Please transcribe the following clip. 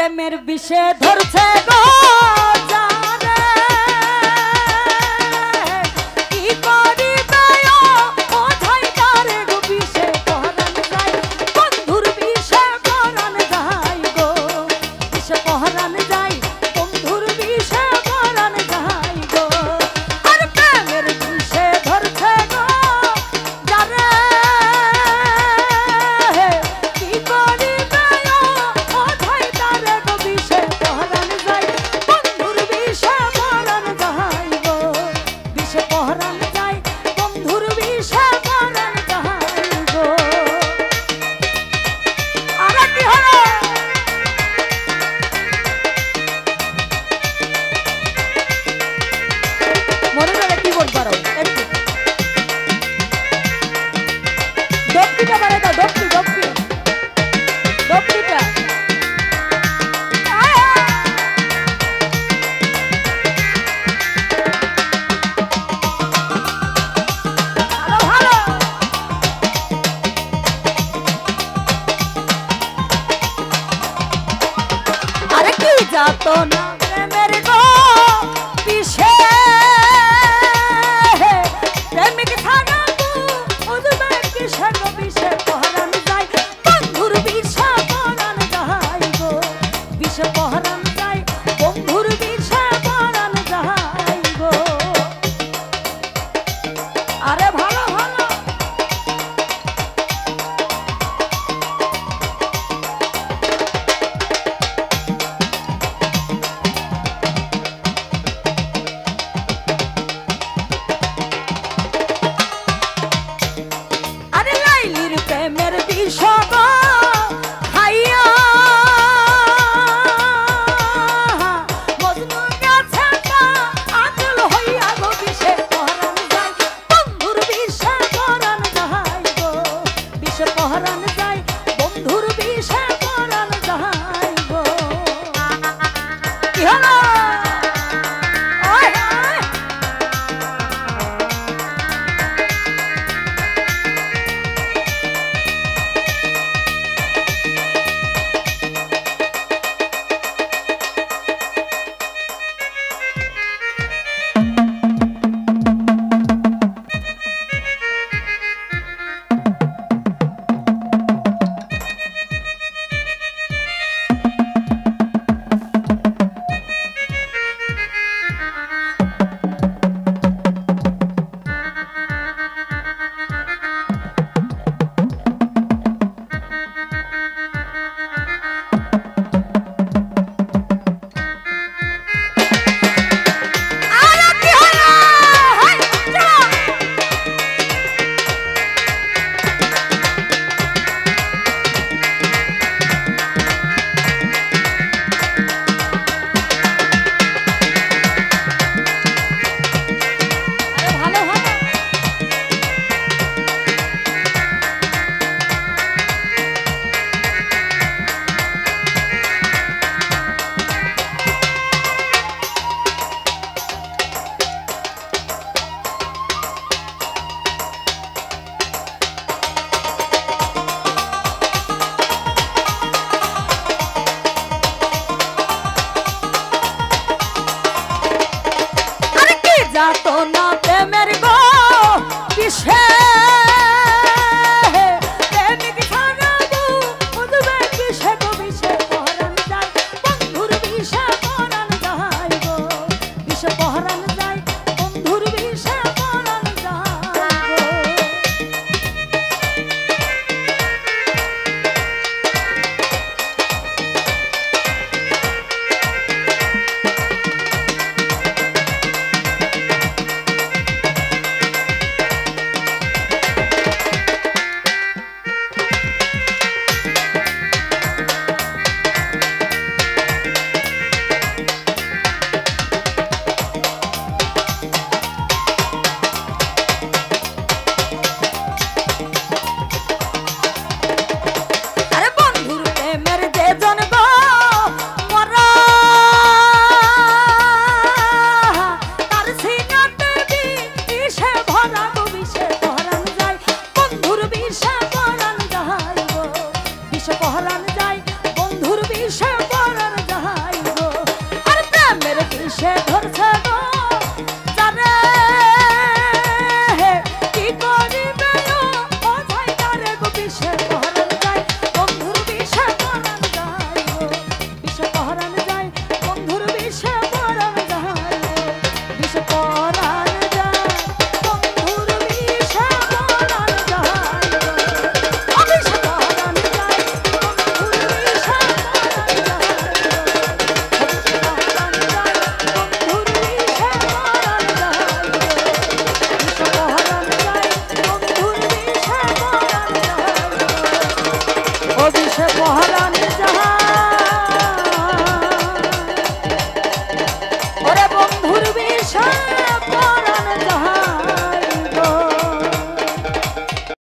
প্রেমের বিষে ধরছে গো জানে কি করিবে ও ঝাইটারে গো বিষে পহরান যায় বন্ধুর বিষে পহরান যায় গো বিষে পহরান যায় বন্ধুর বিষে পহরান যায় গো আর প্রেমের বিষে ধরছে গো জানে কি করিবে ও ঝাইটারে গো বিষে পহরান যায় বন্ধুর বিষে পহরান যায় গো বিষে পহরান যায় বন্ধুর বিষে পহরান যায় গো আর কি হলো মনে করে কি বল পারো একটু দপকিটা বাড়াই দাও দপকিটা ভালো আরে কি যাতো না প্রেমের গো বিষে প্রেমিক থানা উদবে কিসে গো বিষে পহরান যায় বন্ধুর বিষে পহরান যায় গো বিষে পহরান